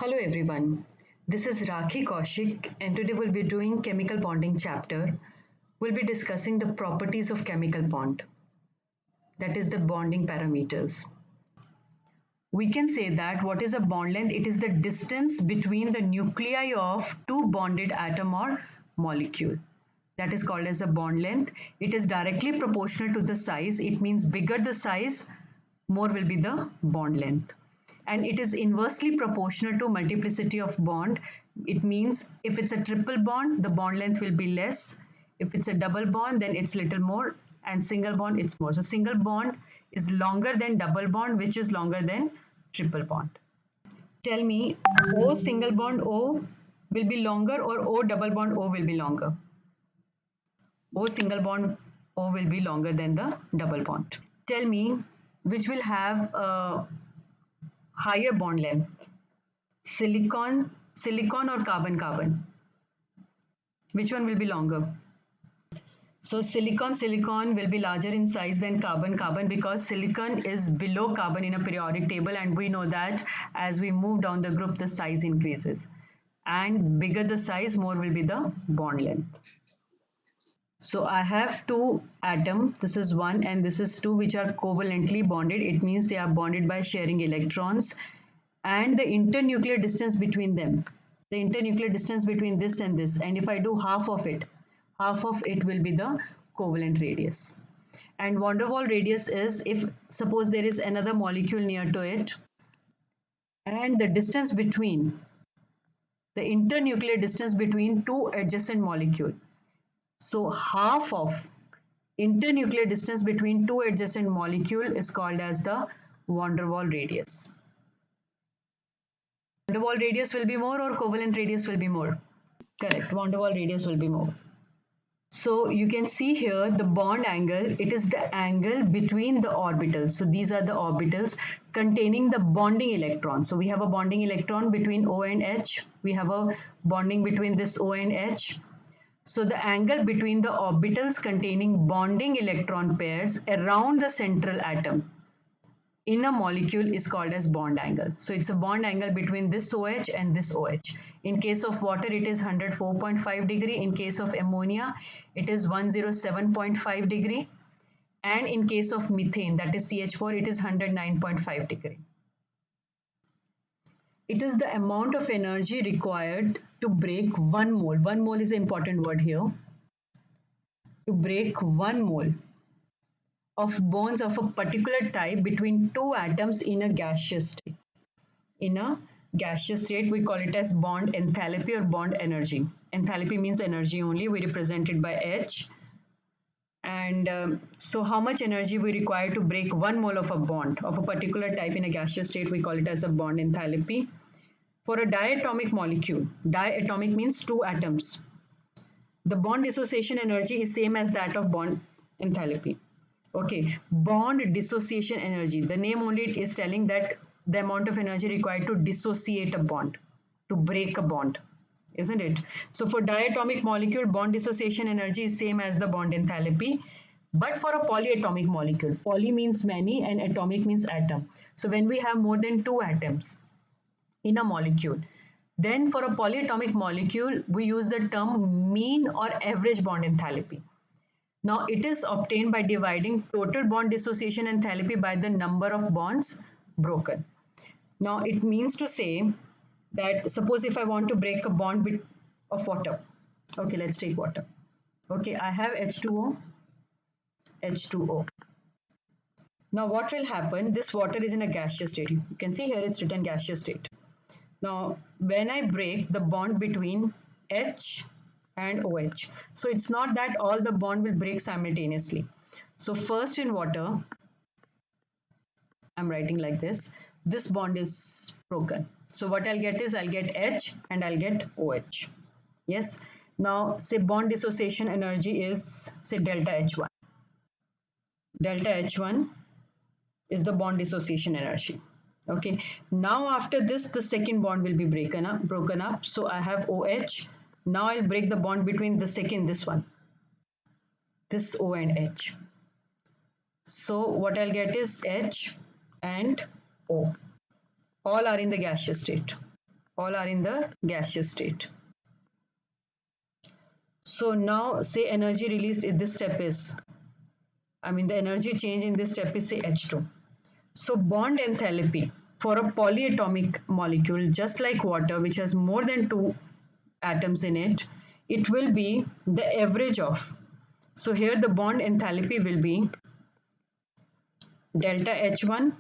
Hello everyone, this is Rakhi Kaushik and today we'll be doing chemical bonding chapter. We'll be discussing the properties of chemical bond, that is the bonding parameters. We can say that what is a bond length? It is the distance between the nuclei of two bonded atom or molecule. That is called as a bond length. It is directly proportional to the size. It means bigger the size, more will be the bond length. And it is inversely proportional to multiplicity of bond. It means if it's a triple bond, the bond length will be less. If it's a double bond, then it's little more, and single bond, it's more. So single bond is longer than double bond, which is longer than triple bond. Tell me, O single bond O will be longer or O double bond O will be longer? O single bond O will be longer than the double bond. Tell me, which will have a higher bond length? Silicon or carbon? Which one will be longer? So silicon will be larger in size than carbon because silicon is below carbon in a periodic table, and we know that as we move down the group the size increases, and bigger the size, more will be the bond length. So I have two atoms, this is 1 and this is 2, which are covalently bonded. It means they are bonded by sharing electrons, and the internuclear distance between them, the internuclear distance between this, and if I do half of it will be the covalent radius. And van der Waals radius is, if suppose there is another molecule near to it, and the distance between, the internuclear distance between two adjacent molecule. So half of internuclear distance between two adjacent molecule is called as the van der Waals radius. Van der Waals radius will be more or covalent radius will be more? Correct, van der Waals radius will be more. So you can see here the bond angle, it is the angle between the orbitals. So these are the orbitals containing the bonding electron. So we have a bonding electron between O and H. We have a bonding between this O and H. So the angle between the orbitals containing bonding electron pairs around the central atom in a molecule is called as bond angle. So it's a bond angle between this OH and this OH. In case of water, it is 104.5 degree. In case of ammonia, it is 107.5 degree. And in case of methane, that is CH4, it is 109.5 degree. It is the amount of energy required to break 1 mole. 1 mole is an important word here. To break 1 mole of bonds of a particular type between two atoms in a gaseous state. In a gaseous state, we call it as bond enthalpy or bond energy. Enthalpy means energy only. We represent it by H. And so how much energy we require to break 1 mole of a bond of a particular type in a gaseous state, we call it as a bond enthalpy. For a diatomic molecule, diatomic means two atoms, the bond dissociation energy is same as that of bond enthalpy. Okay, bond dissociation energy, the name only is telling that the amount of energy required to dissociate a bond, to break a bond, isn't it? So for diatomic molecule, bond dissociation energy is same as the bond enthalpy. But for a polyatomic molecule, poly means many and atomic means atom. So when we have more than two atoms in a molecule, then for a polyatomic molecule, we use the term mean or average bond enthalpy. Now it is obtained by dividing total bond dissociation enthalpy by the number of bonds broken. Now it means to say that suppose if I want to break a bond of water. Okay, let's take water. Okay, I have H2O, H2O. Now what will happen? This water is in a gaseous state. You can see here it's written gaseous state. Now when I break the bond between H and OH, so it's not that all the bond will break simultaneously. So first in water, I'm writing like this bond is broken. So what I'll get is I'll get H and I'll get OH. Yes. Now say bond dissociation energy is say delta H1. Delta H1 is the bond dissociation energy. Okay. Now after this, the second bond will be broken up. So I have OH. Now I'll break the bond between this one, this O and H. So what I'll get is H and O. All are in the gaseous state. All are in the gaseous state. So now say energy released in this step is, the energy change in this step is say H2. So bond enthalpy for a polyatomic molecule, just like water, which has more than two atoms in it, it will be the average of. So here the bond enthalpy will be delta H1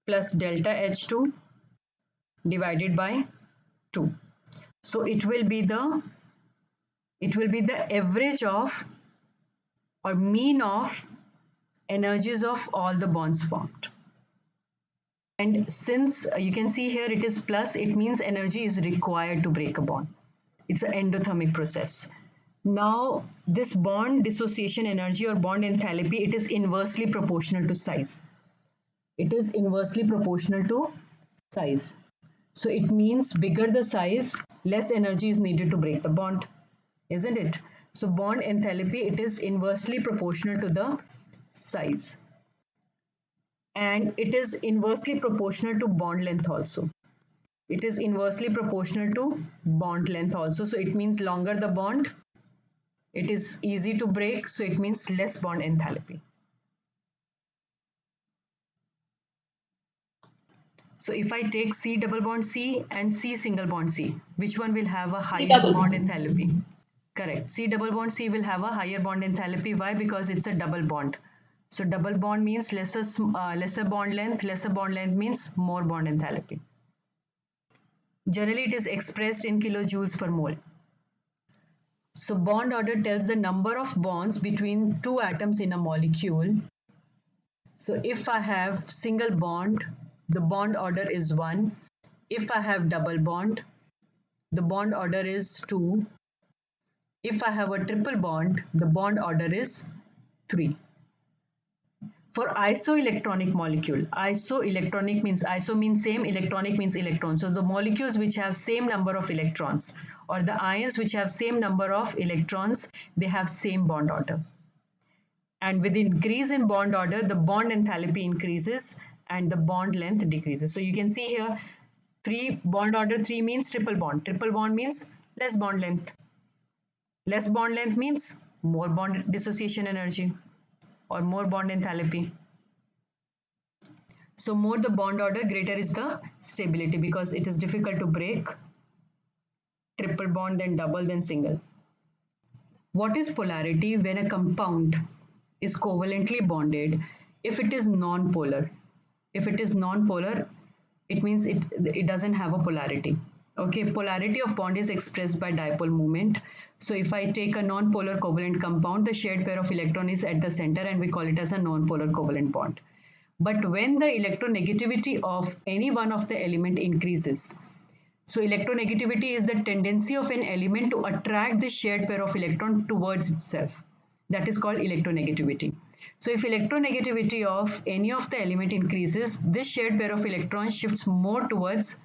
plus delta H2 divided by 2. So it will be the average of or mean of energies of all the bonds formed. And since you can see here it is plus, it means energy is required to break a bond. It's an endothermic process. Now this bond dissociation energy or bond enthalpy, it is inversely proportional to size. It is inversely proportional to size. So it means bigger the size, less energy is needed to break the bond, isn't it? So bond enthalpy, it is inversely proportional to the size. And it is inversely proportional to bond length also. It is inversely proportional to bond length also. So it means longer the bond, it is easy to break, so it means less bond enthalpy. So if I take C double bond C and C single bond C, which one will have a higher bond enthalpy? Correct. C double bond C will have a higher bond enthalpy. Why? Because it's a double bond. So double bond means lesser bond length. Lesser bond length means more bond enthalpy. Generally, it is expressed in kilojoules per mole. So bond order tells the number of bonds between two atoms in a molecule. So if I have single bond, the bond order is 1. If I have double bond, the bond order is 2. If I have a triple bond, the bond order is 3. For isoelectronic molecule, isoelectronic means iso means same, electronic means electron. So the molecules which have same number of electrons or the ions which have same number of electrons, they have same bond order. And with increase in bond order, the bond enthalpy increases and the bond length decreases. So you can see here, bond order 3 means triple bond. Triple bond means less bond length. Less bond length means more bond dissociation energy or more bond enthalpy. So more the bond order, greater is the stability, because it is difficult to break triple bond, then double, then single. What is polarity when a compound is covalently bonded if it is non-polar? If it is non-polar, it means it doesn't have a polarity. Okay, polarity of bond is expressed by dipole moment. So if I take a non-polar covalent compound, the shared pair of electron is at the center and we call it as a non-polar covalent bond. But when the electronegativity of any one of the element increases, so electronegativity is the tendency of an element to attract the shared pair of electron towards itself. That is called electronegativity. So if electronegativity of any of the element increases, this shared pair of electrons shifts more towards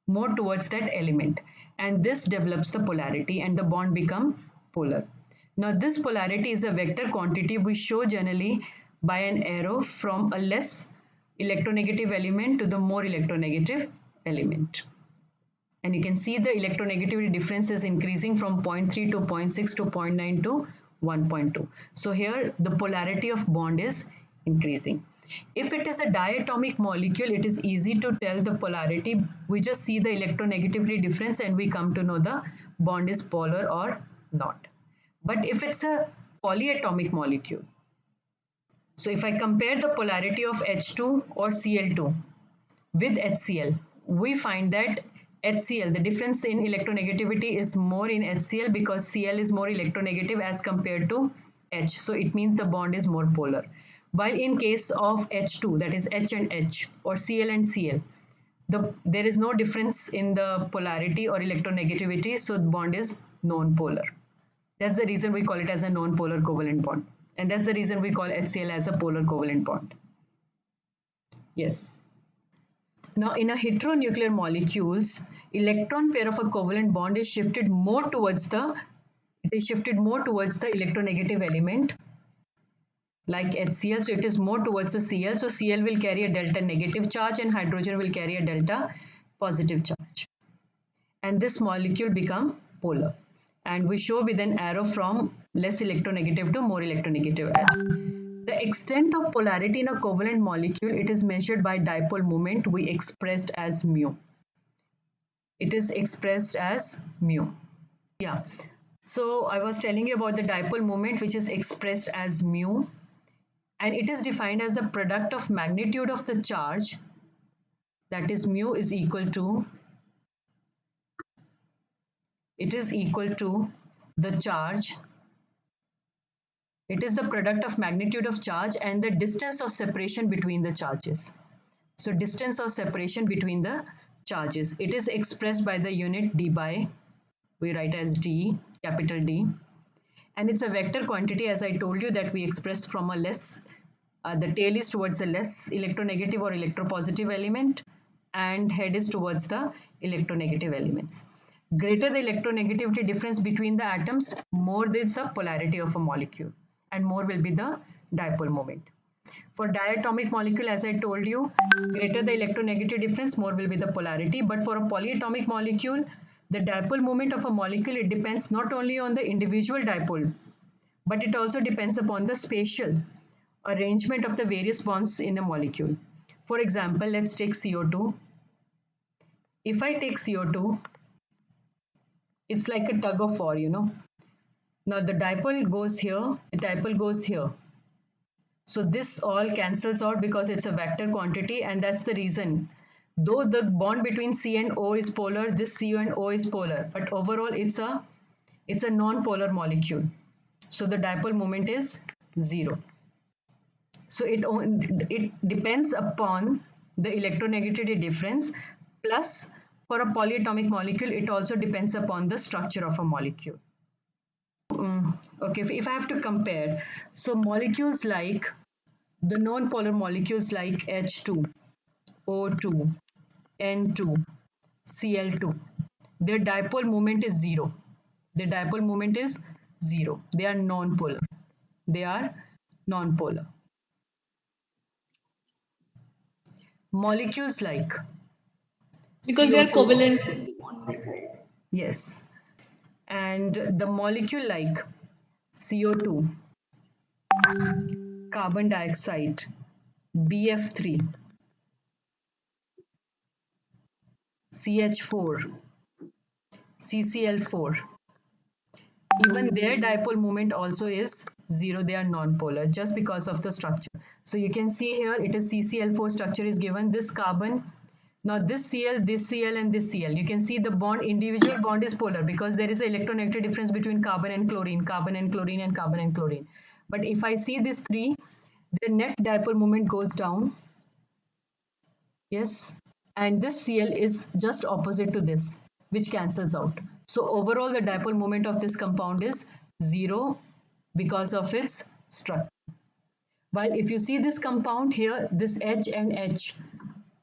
that element, and this develops the polarity and the bond become polar. Now this polarity is a vector quantity we show generally by an arrow from a less electronegative element to the more electronegative element. And you can see the electronegativity difference is increasing from 0.3 to 0.6 to 0.9 to 1.2. So here the polarity of bond is increasing. If it is a diatomic molecule, it is easy to tell the polarity. We just see the electronegativity difference and we come to know the bond is polar or not. But if it's a polyatomic molecule, so if I compare the polarity of H2 or Cl2 with HCl, we find that HCl, the difference in electronegativity is more in HCl because Cl is more electronegative as compared to H. So it means the bond is more polar. While in case of H2, that is H and H, or Cl and Cl, there is no difference in the polarity or electronegativity, so the bond is non-polar. That's the reason we call it as a non-polar covalent bond. And that's the reason we call HCl as a polar covalent bond. Yes. Now in a heteronuclear molecules, electron pair of a covalent bond is shifted more towards the electronegative element like HCl. So it is more towards the Cl. So Cl will carry a delta negative charge and hydrogen will carry a delta positive charge. and this molecule become polar. And we show with an arrow from less electronegative to more electronegative edge. The extent of polarity in a covalent molecule, it is measured by dipole moment we expressed as mu. It is expressed as mu. Yeah. So I was telling you about the dipole moment, which is expressed as mu, and it is defined as the product of magnitude of the charge, that is mu is equal to, it is equal to the charge, it is the product of magnitude of charge and the distance of separation between the charges. So distance of separation between the charges, it is expressed by the unit d by, we write as d, capital D, and it's a vector quantity, as I told you, that we express from a less, the tail is towards the less electronegative or electropositive element, and head is towards the electronegative elements. Greater the electronegativity difference between the atoms, more is the polarity of a molecule, and more will be the dipole moment. For diatomic molecule, as I told you, greater the electronegative difference, more will be the polarity. But for a polyatomic molecule, the dipole moment of a molecule, it depends not only on the individual dipole, but it also depends upon the spatial arrangement of the various bonds in a molecule. For example, let's take CO2. If I take CO2, it's like a tug of war, you know. Now the dipole goes here, the dipole goes here. So this all cancels out because it's a vector quantity, and that's the reason. Though the bond between C and O is polar, this C and O is polar, but overall it's a non-polar molecule. So the dipole moment is 0. So it depends upon the electronegativity difference, plus for a polyatomic molecule, it also depends upon the structure of a molecule. Okay, if I have to compare, so molecules like the non-polar molecules like H2, O2, N2, Cl2, their dipole moment is 0. Their dipole moment is 0. They are non-polar. They are non-polar. Molecules like Because they are CO2, covalent. yes, and the molecule like CO2, carbon dioxide, BF3, CH4, CCl4, even their dipole moment also is 0. They are non-polar just because of the structure. So you can see here it is CCl4 structure is given, this carbon, now this Cl, this Cl and this Cl, you can see the bond, individual bond is polar because there is an electronegative difference between carbon and chlorine, carbon and chlorine and carbon and chlorine. But if I see these three, the net dipole moment goes down, yes, and this Cl is just opposite to this, which cancels out. So overall the dipole moment of this compound is 0 because of its structure. While if you see this compound here, this H and H,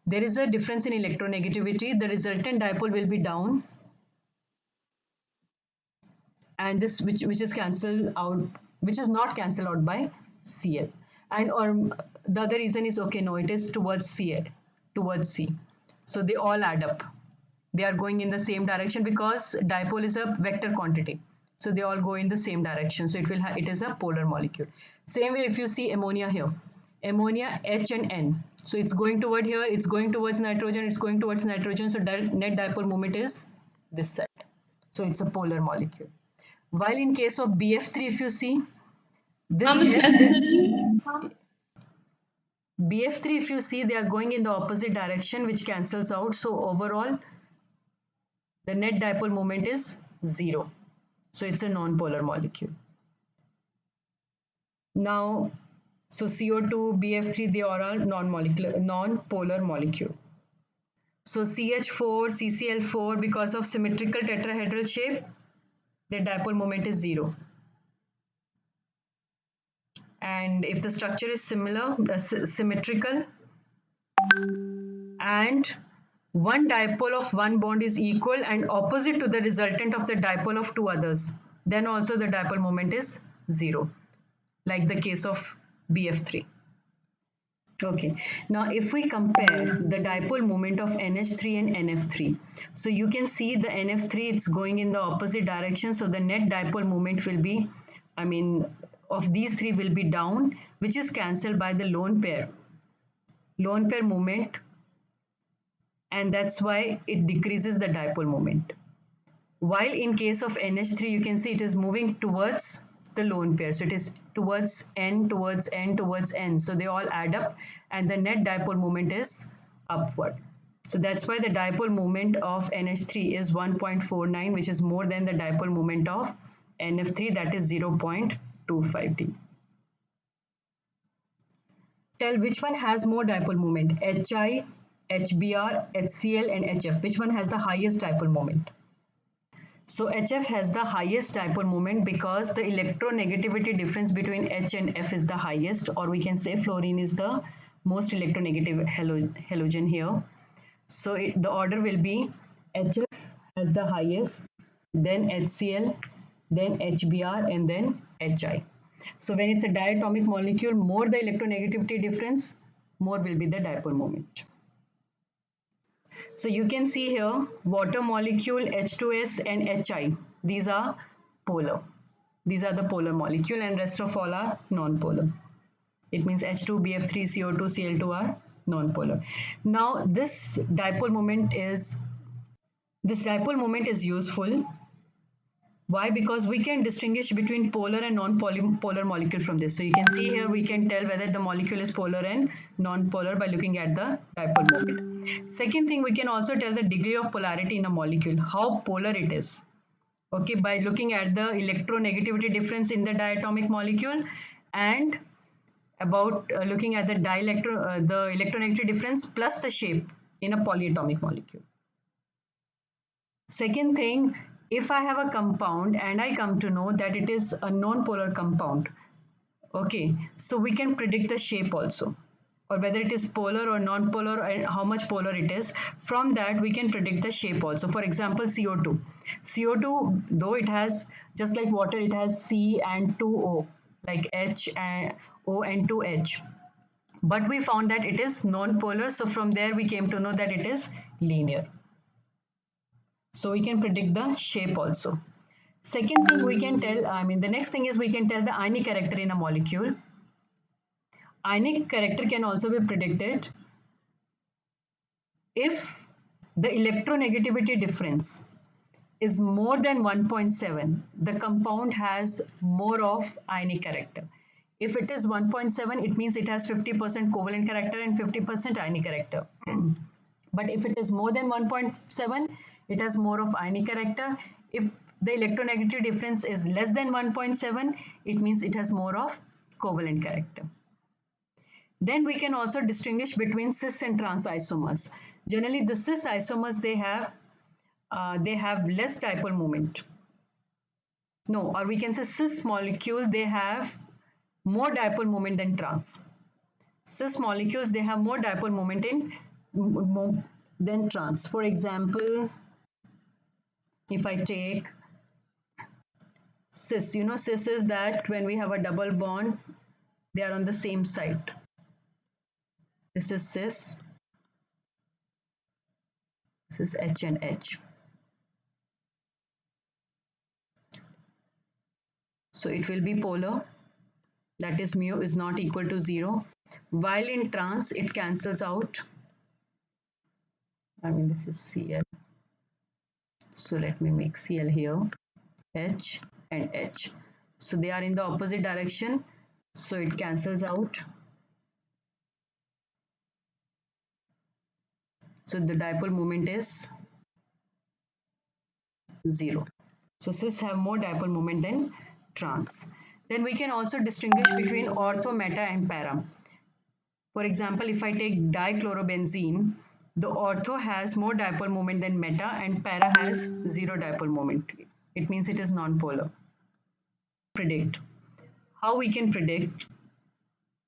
there is a difference in electronegativity. The resultant dipole will be down, and this which is cancelled out, which is not cancelled out by Cl. And or the other reason is, okay, no, it is towards Cl, towards C. So they all add up. They are going in the same direction because dipole is a vector quantity. So they all go in the same direction. So it is a polar molecule. Same way if you see ammonia here. Ammonia, H and N. So it's going toward here, it's going towards nitrogen, it's going towards nitrogen. So net dipole moment is this side. So it's a polar molecule. While in case of BF3, if you see, this Miss F, this Necessary. BF3, if you see, they are going in the opposite direction, which cancels out. So overall, the net dipole moment is 0. So it's a non-polar molecule. Now, so CO2, BF3, they are all non-polar molecule. So CH4, CCl4, because of symmetrical tetrahedral shape, their dipole moment is 0. And if the structure is similar, symmetrical, and one dipole of one bond is equal and opposite to the resultant of the dipole of two others, then also the dipole moment is 0, like the case of BF3. Okay, now if we compare the dipole moment of NH3 and NF3, so you can see the NF3 it's going in the opposite direction, so the net dipole moment will be, I mean, of these three will be down, which is cancelled by the lone pair moment, and that's why it decreases the dipole moment. While in case of NH3, you can see it is moving towards the lone pair. So it is towards N, towards N, towards N. So they all add up and the net dipole moment is upward. So that's why the dipole moment of NH3 is 1.49, which is more than the dipole moment of NF3, that is 0.25 D. Tell which one has more dipole moment, HI, HBr, HCl and HF. Which one has the highest dipole moment? So HF has the highest dipole moment because the electronegativity difference between H and F is the highest, or we can say fluorine is the most electronegative halogen here. So the order will be HF has the highest, then HCl, then HBr and then HI. So when it's a diatomic molecule, more the electronegativity difference, more will be the dipole moment. So you can see here water molecule H2S and HI. These are polar. These are the polar molecule and rest of all are non-polar. It means H2, BF3, CO2, Cl2 are non-polar. Now this dipole moment is useful. Why? Because we can distinguish between polar and non-polar molecule from this. So you can see here we can tell whether the molecule is polar and non-polar by looking at the dipole moment. Second thing, we can also tell the degree of polarity in a molecule, how polar it is. Okay, by looking at the electronegativity difference in the diatomic molecule and about looking at the electronegativity difference plus the shape in a polyatomic molecule. Second thing, if I have a compound and I come to know that it is a non-polar compound, okay, so we can predict the shape also, or whether it is polar or non-polar and how much polar it is. From that, we can predict the shape also. For example, CO2. CO2, though it has, just like water, it has C and 2O, like H and O and 2H. But we found that it is non-polar, so from there we came to know that it is linear. So we can predict the shape also. Second thing we can tell, the next thing is we can tell the ionic character in a molecule. Ionic character can also be predicted if the electronegativity difference is more than 1.7, the compound has more of ionic character. If it is 1.7, it means it has 50% covalent character and 50% ionic character. But if it is more than 1.7, it has more of ionic character. If the electronegativity difference is less than 1.7, it means it has more of covalent character. Then we can also distinguish between cis and trans isomers. Generally, the cis isomers, they have less dipole moment. No, or we can say cis molecules, they have more dipole moment than trans. Cis molecules, they have more dipole moment than trans. For example, if I take cis, cis is that when we have a double bond, they are on the same side. This is cis. This is H and H. So it will be polar. That is mu is not equal to 0. While in trans, it cancels out. This is Cl. So let me make Cl here. H and H. So they are in the opposite direction. So it cancels out. So the dipole moment is 0. So cis have more dipole moment than trans. Then we can also distinguish between ortho, meta and para. For example, if I take dichlorobenzene, the ortho has more dipole moment than meta and para has 0 dipole moment. It means it is non-polar. Predict. How we can predict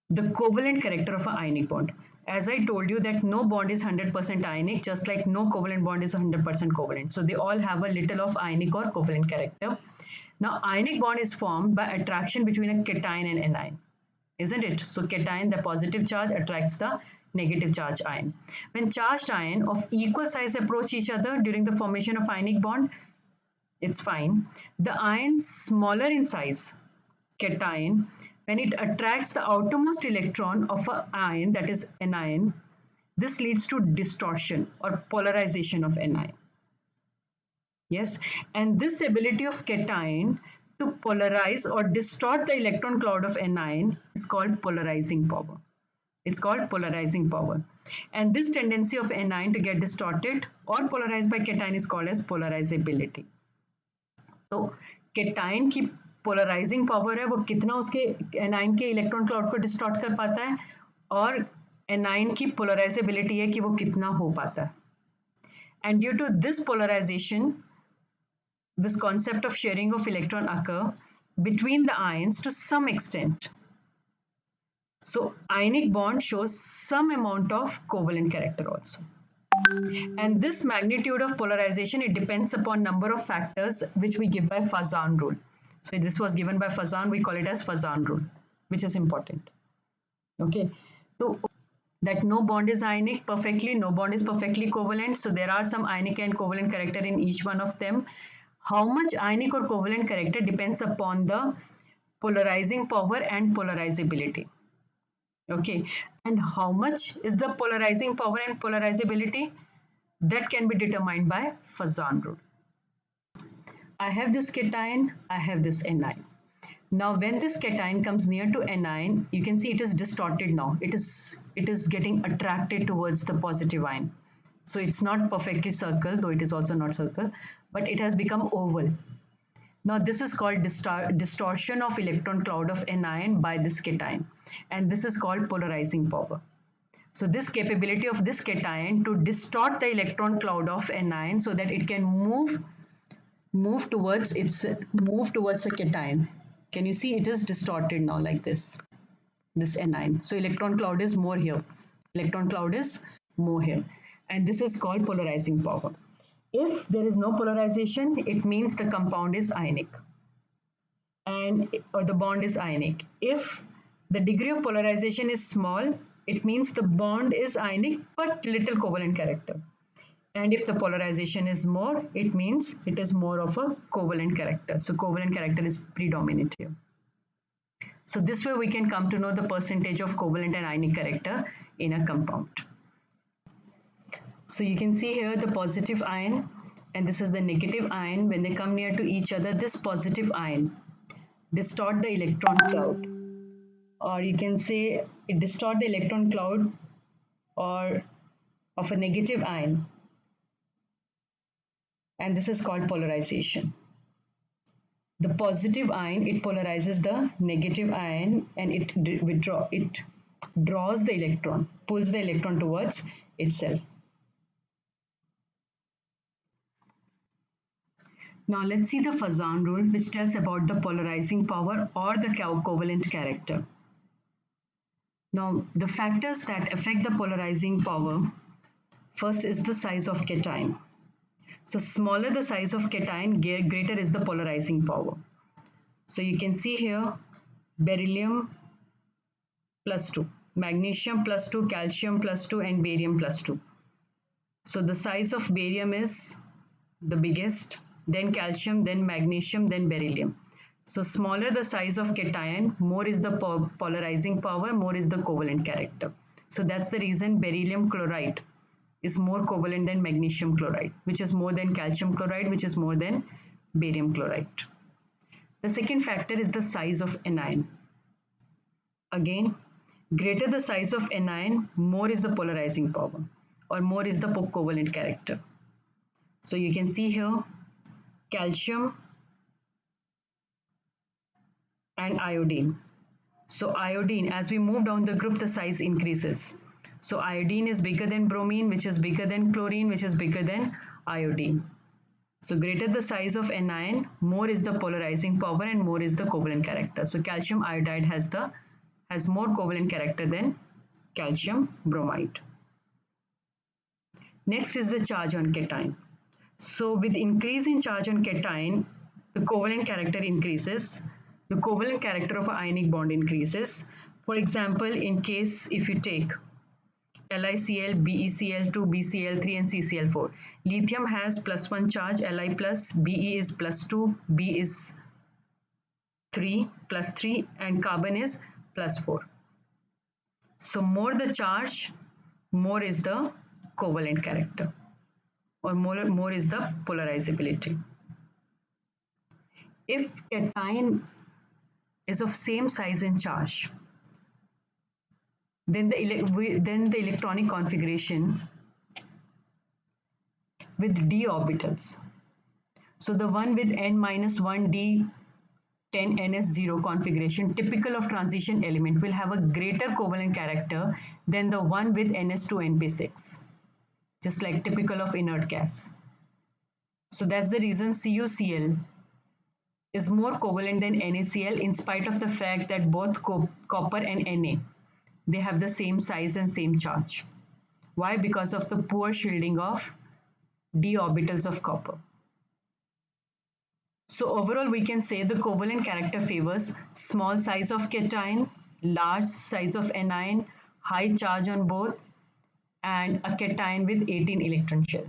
the covalent character of an ionic bond. As I told you that no bond is 100% ionic, just like no covalent bond is 100% covalent. So they all have a little of ionic or covalent character. Now ionic bond is formed by attraction between a cation and anion. isn't it? So cation, the positive charge, attracts the negative charge ion. When charged ion of equal size approach each other during the formation of ionic bond, it's fine. The ion smaller in size, cation, when it attracts the outermost electron of an ion, that is anion, this leads to distortion or polarization of anion. Yes, and this ability of cation to polarize or distort the electron cloud of anion is called polarizing power. It's called polarizing power. And this tendency of anion to get distorted or polarized by cation is called as polarizability. तो cation की polarising power है वो कितना उसके A9 के electron cloud को distort कर पाता है और एनाइन की पोलराइजेबिलिटी है कि वो कितना हो पाता है. And due to this polarization, this concept of sharing of electron occur between the ions to some extent. So ionic bond shows some amount of covalent character also. And this magnitude of polarization, it depends upon number of factors which we give by Fazan rule. So this was given by Fazan, we call it as Fazan rule, which is important. Okay, so that no bond is ionic perfectly, no bond is perfectly covalent. So there are some ionic and covalent character in each one of them. How much ionic or covalent character depends upon the polarizing power and polarizability. Okay, and how much is the polarizing power and polarizability? That can be determined by Fazan rule. I have this cation, I have this anion. Now when this cation comes near to anion, you can see it is distorted now. It is getting attracted towards the positive ion. So it's not perfectly circle, though it is also not circle, but it has become oval. Now this is called distortion of electron cloud of anion by this cation, and this is called polarizing power. So this capability of this cation to distort the electron cloud of anion so that it can move towards the cation. Can you see it is distorted now like this anion. So electron cloud is more here. Electron cloud is more here. And this is called polarizing power. If there is no polarization, it means the compound is ionic or the bond is ionic. If the degree of polarization is small, it means the bond is ionic but little covalent character. And if the polarization is more, it means it is more of a covalent character. So covalent character is predominant here. So this way we can come to know the percentage of covalent and ionic character in a compound. So you can see here the positive ion and this is the negative ion. When they come near to each other, this positive ion distort the electron cloud, or you can say it distort the electron cloud or of a negative ion, and this is called polarization. The positive ion, it polarizes the negative ion and it draws the electron, pulls the electron towards itself. Now let's see the Fazan rule, which tells about the polarizing power or the covalent character. Now the factors that affect the polarizing power, first is the size of cation. So smaller the size of cation, greater is the polarizing power. So you can see here beryllium +2, magnesium +2, calcium +2 and barium +2. So the size of barium is the biggest, then calcium, then magnesium, then beryllium. So smaller the size of cation, more is the polarizing power, more is the covalent character. So that's the reason beryllium chloride is more covalent than magnesium chloride, which is more than calcium chloride, which is more than barium chloride. The second factor is the size of anion. Again, greater the size of anion, more is the polarizing power or more is the covalent character. So you can see here calcium and iodine. So iodine, as we move down the group, the size increases. So iodine is bigger than bromine, which is bigger than chlorine, which is bigger than iodine. So greater the size of anion, more is the polarizing power and more is the covalent character. So calcium iodide has more covalent character than calcium bromide. Next is the charge on cation. So with increase in charge on cation, the covalent character increases. The covalent character of an ionic bond increases. For example, in case if you take LiCl, BeCl2, BCl3 and CCl4. Lithium has +1 charge, Li plus, Be is +2, B is 3 +3 and carbon is +4. So more the charge, more is the covalent character, or more is the polarizability. If cation is of same size and charge, then the electronic configuration with d orbitals. So the one with n-1d 10ns0 configuration, typical of transition element, will have a greater covalent character than the one with ns2np6, just like typical of inert gas. So that's the reason CuCl is more covalent than NaCl, in spite of the fact that both copper and Na, they have the same size and same charge. Why? Because of the poor shielding of d orbitals of copper. So overall, we can say the covalent character favors small size of cation, large size of anion, high charge on both, and a cation with 18 electron shell.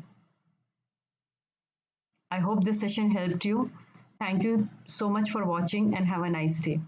I hope this session helped you. Thank you so much for watching and have a nice day.